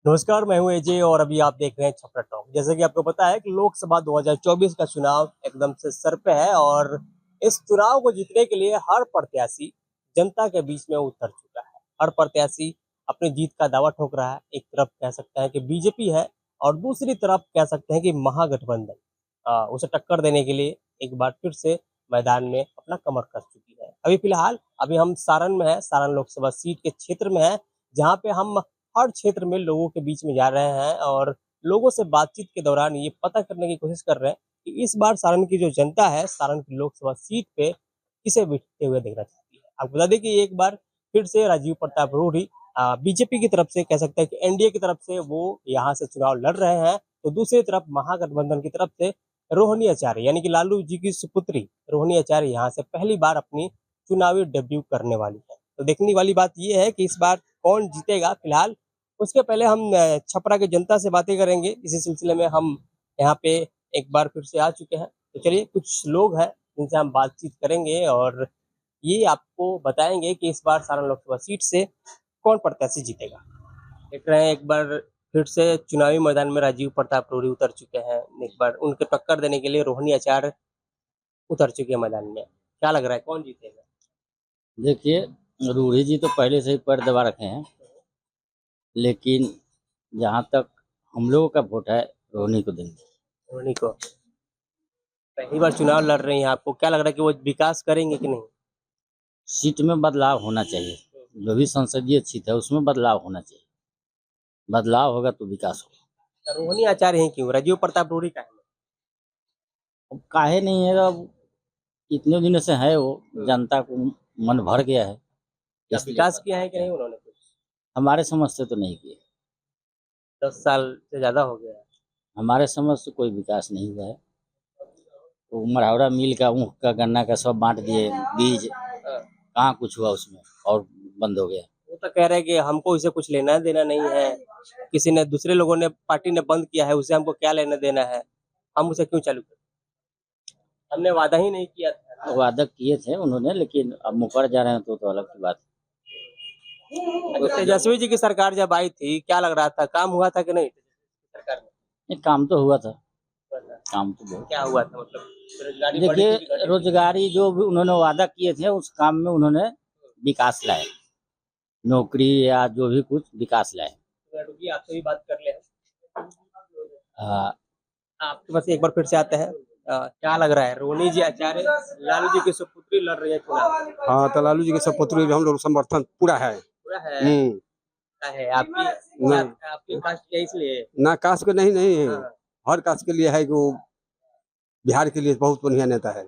नमस्कार, मैं हूं एजे और अभी आप देख रहे हैं छपरा टॉक। जैसे कि आपको पता है कि लोकसभा 2024 का चुनाव एकदम से सर पे है और इस चुनाव को जीतने के लिए हर प्रत्याशी जनता के बीच में उतर चुका है। हर प्रत्याशी अपनी जीत का दावा ठोक रहा है। एक तरफ कह सकते हैं कि बीजेपी है और दूसरी तरफ कह सकते हैं कि महागठबंधन उसे टक्कर देने के लिए एक बार फिर से मैदान में अपना कमर कस चुकी है। अभी फिलहाल हम सारण में है, सारण लोकसभा सीट के क्षेत्र में है, जहाँ पे हम हर क्षेत्र में लोगों के बीच में जा रहे हैं और लोगों से बातचीत के दौरान ये पता करने की कोशिश कर रहे हैं कि इस बार सारण की जो जनता है, सारण की लोकसभा सीट पे किसे बिठते हुए देखना चाहती है। आपको बता दें कि एक बार फिर से राजीव प्रताप रूढ़ी बीजेपी की तरफ से कह सकते हैं कि एनडीए की तरफ से वो यहाँ से चुनाव लड़ रहे हैं, तो दूसरी तरफ महागठबंधन की तरफ से रोहिणी आचार्य यानी कि लालू जी की सुपुत्री रोहिणी आचार्य यहाँ से पहली बार अपनी चुनावी डेब्यू करने वाली है। तो देखने वाली बात यह है कि इस बार कौन जीतेगा। फिलहाल उसके पहले हम छपरा की जनता से बातें करेंगे। इसी सिलसिले में हम यहाँ पे एक बार फिर से आ चुके हैं। तो चलिए कुछ लोग हैं जिनसे हम बातचीत करेंगे और ये आपको बताएंगे कि इस बार सारण लोकसभा सीट से कौन प्रत्याशी जीतेगा। देख रहे हैं एक बार फिर से चुनावी मैदान में राजीव प्रताप रूढ़ी उतर चुके हैं। एक बार उनके टक्कर देने के लिए रोहिणी आचार्य उतर चुके हैं मैदान में। क्या लग रहा है कौन जीतेगा? देखिए, रूढ़ी जी तो पहले से ही पैर दबा रखे हैं, लेकिन जहाँ तक हम लोगों का वोट है, रोहिणी को देंगे। रोहिणी को पहली बार चुनाव लड़ रही हैं, आपको क्या लग रहा है कि वो विकास करेंगे कि नहीं? सीट में बदलाव होना चाहिए। जो भी संसदीय सीट है उसमें बदलाव होना चाहिए। बदलाव होगा तो विकास होगा। रोहिणी आचार्य हैं क्यों, राजीव प्रताप रूढ़ी का है? अब काहे नहीं है, अब इतने दिनों से है वो, जनता को मन भर गया है। क्या इसलिए विकास किया है कि नहीं उन्होंने कुछ? हमारे समझ से तो नहीं किया। 10 साल से ज्यादा हो गया है। हमारे समझ से कोई विकास नहीं हुआ है। वो मढ़ौरा मिल का, ऊख का, गन्ना का सब बांट दिए, बीज कहाँ कुछ हुआ उसमें, और बंद हो गया। वो तो कह रहे हैं कि हमको इसे कुछ लेना देना नहीं है। किसी ने, दूसरे लोगों ने, पार्टी ने बंद किया है, उसे हमको क्या लेना देना है, हम उसे क्यों चालू करें? हमने वादा ही नहीं किया था। वादा किए थे उन्होंने, लेकिन अब मुकर जा रहे हैं तो अलग की बात है। तो तेजस्वी जी की सरकार जब आई थी, क्या लग रहा था, काम हुआ था कि नहीं सरकार में? नहीं, काम तो हुआ था। काम तो बहुत। क्या हुआ था, मतलब बेरोजगारी बढ़ी देखिए, थी कि घटी थी? रोजगारी जो भी उन्होंने वादा किए थे उस काम में उन्होंने विकास लाए। नौकरी या जो भी कुछ विकास लाए। रुकिए, आपसे भी बात कर ले। हाँ, आपके पास एक बार फिर से आते हैं। क्या लग रहा है, रोहिणी जी आचार्य लालू जी की सुपुत्री लड़ रही है चुनाव? हाँ, तो लालू जी के सपुत्र भी हम लोग समर्थन पूरा है। पूरा है? हम्म। क्या है आपकी, नहीं, आपकी कास्ट क्या इसलिए? ना कास्ट के नहीं नहीं है। हाँ, हर कास्ट के लिए है कि वो बिहार के लिए बहुत बढ़िया नेता है।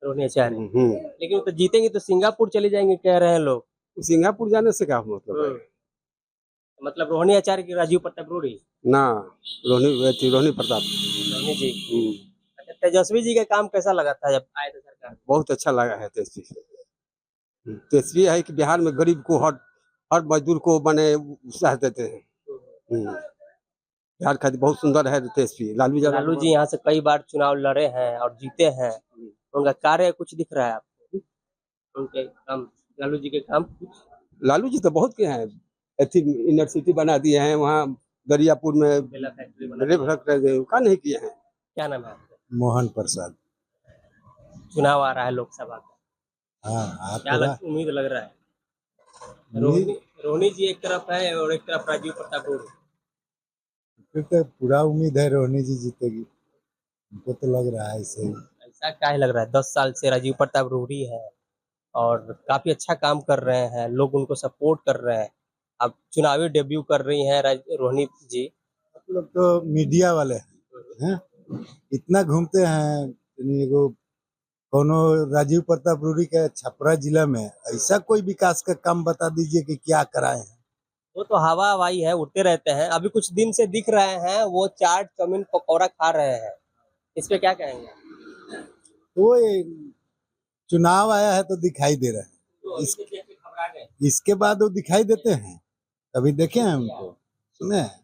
रोहिणी आचार्य। हम्म। लेकिन वो तो जीतेंगे तो सिंगापुर चले जाएंगे कह रहे हैं लोग। सिंगापुर जाने से क्या मतलब है? मतलब रोहिणी आचार्य की राजीव प्रताप रूढ़ी? ना, रोहिणी प्रताप। रोहिणी जी। अच्छा, तेजस्वी जी का काम कैसा लगा था जब आए थे सरकार में? बहुत अच्छा लगा है तेजस्वी। तेजस्वी है कि बिहार में गरीब को, हर हर मजदूर को बने उत्साह देते हैं। बिहार खातिर बहुत सुंदर है तेजस्वी। लालू जी यहाँ से कई बार चुनाव लड़े हैं और जीते हैं, उनका कार्य कुछ दिख रहा है आपको? उनके काम, लालू जी के काम? लालू जी तो बहुत के हैं। यूनिवर्सिटी बना दिए हैं वहाँ दरियापुर में, बेला फैक्ट्री बना दी है। का नहीं किए हैं। क्या नाम है आपका? मोहन प्रसाद। चुनाव आ रहा है लोकसभा का, हाँ, क्या उम्मीद लग रहा है? रोहिणी रोहिणी जी एक तरफ है और एक तरफ राजीव प्रताप रूढ़ी। फिर तो पूरा उम्मीद है रोहिणी जी जीतेगी। हमको तो लग रहा है ऐसे ही। ऐसा क्या लग रहा है? 10 साल से राजीव प्रताप रूढ़ी है और काफी अच्छा काम कर रहे हैं, लोग उनको सपोर्ट कर रहे हैं। अब चुनावी डेब्यू कर रही हैं रोहिणी जी। आप लोग तो मीडिया वाले हैं, इतना घूमते हैं। एगो कोनो राजीव प्रताप रूढ़ी के छपरा जिला में ऐसा कोई विकास का काम बता दीजिए कि क्या कराए हैं। वो तो हवा हवाई है, उड़ते रहते हैं। अभी कुछ दिन से दिख रहे हैं वो चाट चाउमीन पकौड़ा खा रहे हैं, इस पे क्या कहेंगे? तो ये चुनाव आया है तो दिखाई दे रहा है। तो इसके देख के घबरा गए? इसके बाद वो दिखाई देते हैं, कभी देखे हैं उनको, सुने हैं?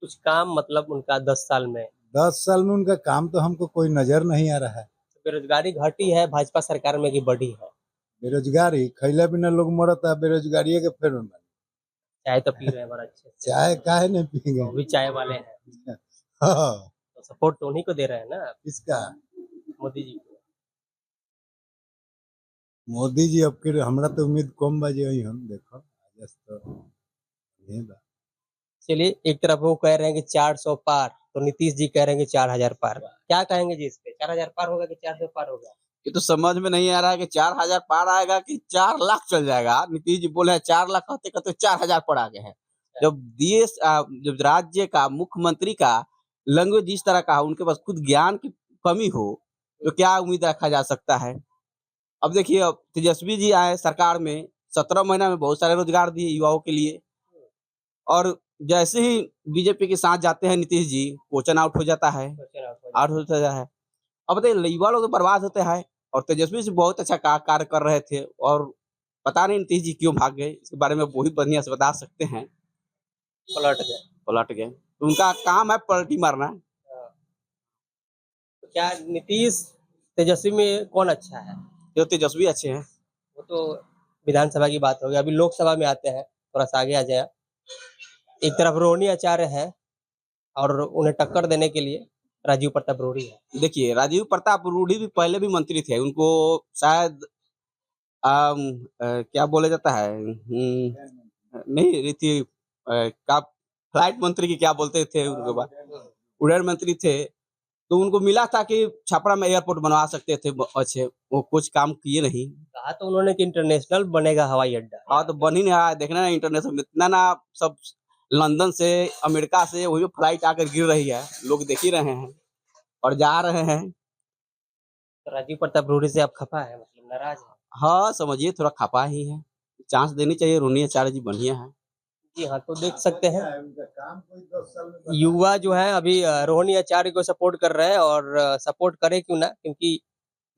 कुछ काम मतलब उनका 10 साल में? 10 साल में उनका काम तो हमको कोई नजर नहीं आ रहा है। बेरोजगारी घटी है भाजपा सरकार में कि बढ़ी है? बेरोजगारी खैला बिना लोग मरता है, बेरोजगारी के फेर में चाय तो पी रहे हैं बड़ा अच्छे से, चाय काहे नहीं पिएंगे? वो भी चाय वाले हैं, हाँ, तो सपोर्ट तो उन्हीं को दे रहे हैं ना, किसका? मोदी जी को। मोदी जी अब फिर हमरा तो उम्मीद कम बजे हुई हम देखो आज तो नहीं बा। चलिए, एक तरफ वो कह रहे हैं कि 400 पार, तो नीतीश जी कह रहे हैं कि 4000 पार। क्या कहेंगे जी इस पे? 4000 पार होगा कि 400 पार होगा? ये तो समझ में नहीं आ रहा है कि 4000 पार आएगा कि 4 लाख चल जाएगा। नीतीश जी बोले हैं 4 लाख, कहते कहते 4000 पर आ गए हैं। जब देश जब राज्य का मुख्यमंत्री का लैंग्वेज इस तरह का हो, उनके पास खुद ज्ञान की कमी हो, तो क्या उम्मीद रखा जा सकता है। अब देखिए, अब तेजस्वी जी आए सरकार में, 17 महीना में बहुत सारे रोजगार दिए युवाओं के लिए, और जैसे ही बीजेपी के साथ जाते हैं नीतीश जी, क्वेश्चन आउट हो जाता है, आउट हो जाता है। अब बताइए, युवा लोग तो बर्बाद होते हैं, और तेजस्वी जी बहुत अच्छा कार्य कर रहे थे, और पता नहीं नीतीश जी क्यों भाग गए, इसके बारे में बहुत बढ़िया से बता सकते हैं। पलट गए तो उनका काम है पलटी मारना। तो क्या नीतीश तेजस्वी में कौन अच्छा है? जो तेजस्वी अच्छे हैं। वो तो विधानसभा की बात हो गई, अभी लोकसभा में आते हैं, थोड़ा सा आगे आ जाए। एक तरफ रोहिणी आचार्य है और उन्हें टक्कर देने के लिए राजीव प्रताप रूढ़ी है। देखिए, राजीव प्रताप रूढ़ी भी पहले भी मंत्री थे, उनको शायद क्या बोला जाता है, नहीं रीति का फ्लाइट मंत्री की क्या बोलते थे उनके बाद, उड़ान मंत्री थे, तो उनको मिला था कि छपरा में एयरपोर्ट बनवा सकते थे अच्छे, वो कुछ काम किए नहीं। कहा तो उन्होंने कि इंटरनेशनल बनेगा हवाई अड्डा। हाँ, तो बन ही नहीं रहा है, देखना ना इंटरनेशनल में इतना ना, सब लंदन से अमेरिका से वही फ्लाइट आकर गिर रही है, लोग देख ही रहे हैं और जा रहे हैं। तो राजीव प्रताप रूढ़ी से आप खफा है, मतलब नाराज है? हाँ, समझिए थोड़ा खपा ही है, चांस देनी चाहिए, रोहिणी आचार्य जी बढ़िया है। जी हाँ, तो देख सकते हैं युवा जो है अभी रोहिणी आचार्य को सपोर्ट कर रहे हैं, और सपोर्ट करे क्यों ना, क्योंकि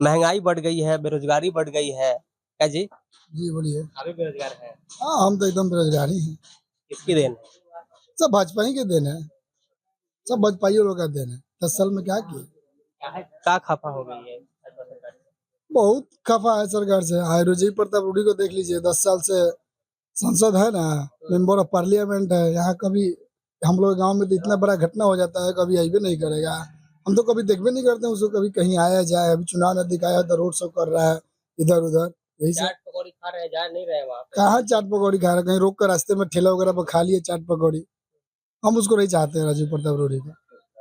महंगाई बढ़ गई है, बेरोजगारी बढ़ गई है। क्या जी? जी बोलिए। अभी बेरोजगार है? हाँ, हम तो एकदम बेरोजगार ही हैं। किसकी देन है? सब भाजपा ही के देन है, सब भाजपा ही लोग का देन है। 10 साल में क्या किए? क्या खफा हो गई है सरकार से? बहुत खफा है सरकार से। राजीव प्रताप रूढ़ी को देख लीजिए, 10 साल से संसद है ना, मेंबर ऑफ पार्लियामेंट है। यहाँ कभी हम लोग गांव में तो इतना बड़ा घटना हो जाता है, कभी आइबे नहीं करेगा। हम तो कभी देखबे नहीं करते उसको, कभी कहीं आया जाए। अभी चुनाव नजदीक आया तो रोड शो कर रहा है इधर उधर, यही सब। चाट पकौड़ी खा रहे हैं, जा नहीं रहे वहाँ पे? कहाँ चाट पकौड़ी खा रहे, कहीं रोक कर रास्ते में ठेला वगैरह पर खा लिए चाट पकौड़ी। हम उसको नहीं चाहते हैं राजीव प्रताप रूढ़ी को।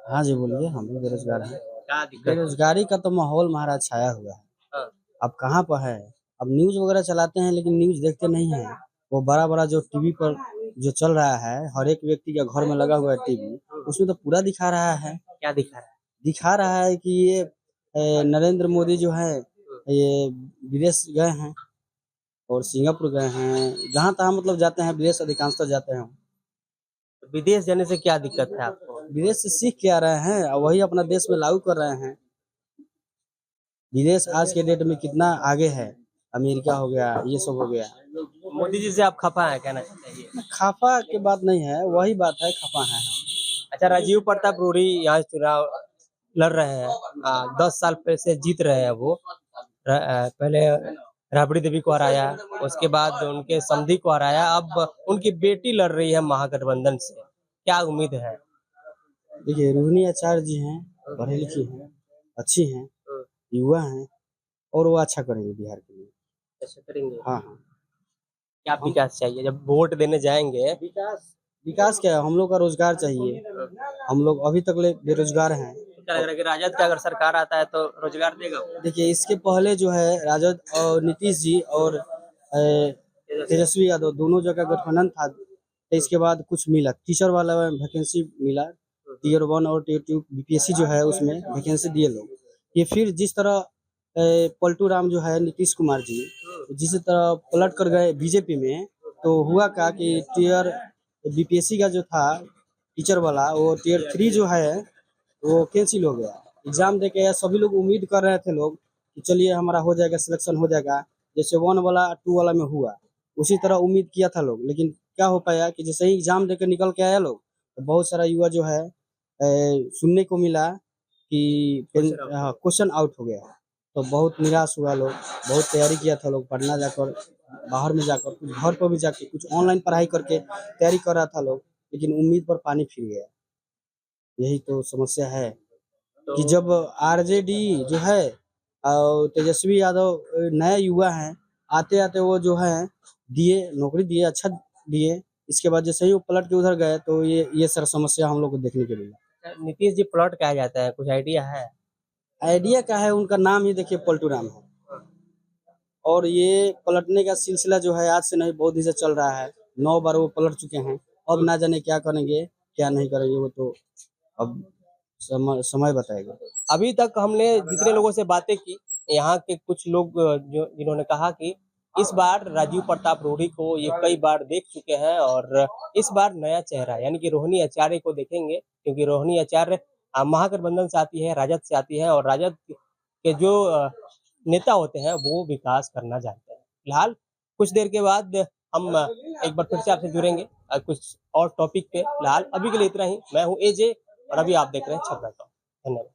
हाँ जी बोलिए, हम भी बेरोजगार हैं। क्या दिक्कत है? बेरोजगारी का तो माहौल महाराज छाया हुआ है। हाँ। अब कहाँ पर है, अब न्यूज वगैरह चलाते हैं लेकिन न्यूज देखते नहीं है। वो बड़ा बड़ा जो टीवी पर जो चल रहा है, हर एक व्यक्ति के घर में लगा हुआ है टीवी, उसमें तो पूरा दिखा रहा है। क्या दिखा रहा है? दिखा रहा है कि ये नरेंद्र मोदी जो है ये विदेश गए हैं और सिंगापुर गए हैं, जहाँ तहाँ मतलब जाते हैं, विदेश अधिकांशतः जाते हैं। तो विदेश जाने से क्या दिक्कत है आपको? विदेश से सीख के आ रहे हैं और वही अपना देश में लागू कर रहे हैं। विदेश आज के डेट में कितना आगे है, अमेरिका हो गया, ये सब हो गया। मोदी जी से आप खफा है, कहना चाहिए? खफा की बात नहीं है, वही बात है, खफा है हम। अच्छा, राजीव प्रताप रूढ़ी यहाँ चुनाव लड़ रहे हैं, 10 साल पहले से जीत रहे हैं वो। पहले राबड़ी देवी को हराया, उसके बाद उनके समधी को हराया, अब उनकी बेटी लड़ रही है महागठबंधन से। क्या उम्मीद है? देखिए, रोहिणी आचार्य जी हैं, पढ़ी लिखी हैं, अच्छी हैं, युवा हैं, और वो अच्छा करेंगे बिहार के लिए। ऐसा करेंगे? हाँ हाँ। क्या विकास चाहिए जब वोट देने जाएंगे? विकास क्या, हम लोग का रोजगार चाहिए। हम लोग अभी तक ले बेरोजगार हैं। क्या लग रहा है कि राजद का अगर सरकार आता है तो रोजगार देगा वो? देखिए, इसके पहले जो है राजद और नीतीश जी और तेजस्वी यादव दोनों जगह गठबंधन था, तो इसके बाद कुछ मिला, टीचर वाला वैकेंसी मिला, टीयर 1 और टीयर 2 बीपीएससी जो है उसमें वैकेंसी दिए लोग। ये फिर जिस तरह पलटू राम जो है नीतीश कुमार जी जिस तरह पलट कर गए बीजेपी में, तो हुआ क्या कि टीयर बीपीएससी का जो था टीचर वाला, वो टीयर 3 जो है वो कैंसिल हो गया। एग्जाम दे के सभी लोग उम्मीद कर रहे थे लोग कि चलिए हमारा हो जाएगा, सिलेक्शन हो जाएगा, जैसे 1 वाला 2 वाला में हुआ उसी तरह उम्मीद किया था लोग। लेकिन क्या हो पाया कि जैसे ही एग्जाम देकर निकल के आया लोग, तो बहुत सारा युवा जो है सुनने को मिला कि क्वेश्चन आउट हो गया। तो बहुत निराश हुआ लोग, बहुत तैयारी किया था लोग, पटना जाकर बाहर में जाकर, कुछ घर पर भी जाके, कुछ ऑनलाइन पढ़ाई करके तैयारी कर रहा था लोग, लेकिन उम्मीद पर पानी फिर गया। यही तो समस्या है कि जब आरजेडी जो है और तेजस्वी यादव नया युवा हैं, आते आते वो जो है दिए, नौकरी दिए, अच्छा दिए, इसके बाद जैसे ही वो पलट के उधर गए तो ये सारा समस्या हम लोग को देखने को मिला। नीतीश जी प्लॉट कहा जाता है, कुछ आइडिया है? आइडिया क्या है, उनका नाम ही देखिए पलटू राम है, और ये पलटने का सिलसिला जो है आज से नहीं, बहुत दिन से चल रहा है। 9 बार वो पलट चुके हैं, अब ना जाने क्या करेंगे क्या नहीं करेंगे, वो तो अब समय बताएगा। अभी तक हमने जितने लोगों से बातें की, यहाँ के कुछ लोग जो जिन्होंने कहा कि इस बार राजीव प्रताप रूढ़ी को ये कई बार देख चुके हैं और इस बार नया चेहरा यानी कि रोहिणी आचार्य को देखेंगे, क्योंकि रोहिणी आचार्य महागठबंधन से आती है, राजद से आती है और राजद के जो नेता होते हैं वो विकास करना जानते हैं। फिलहाल कुछ देर के बाद हम एक बार फिर से आपसे जुड़ेंगे कुछ और टॉपिक पे। फिलहाल अभी के लिए इतना ही। मैं हूँ एजे और अभी आप देख रहे हैं छपरा टॉक। धन्यवाद।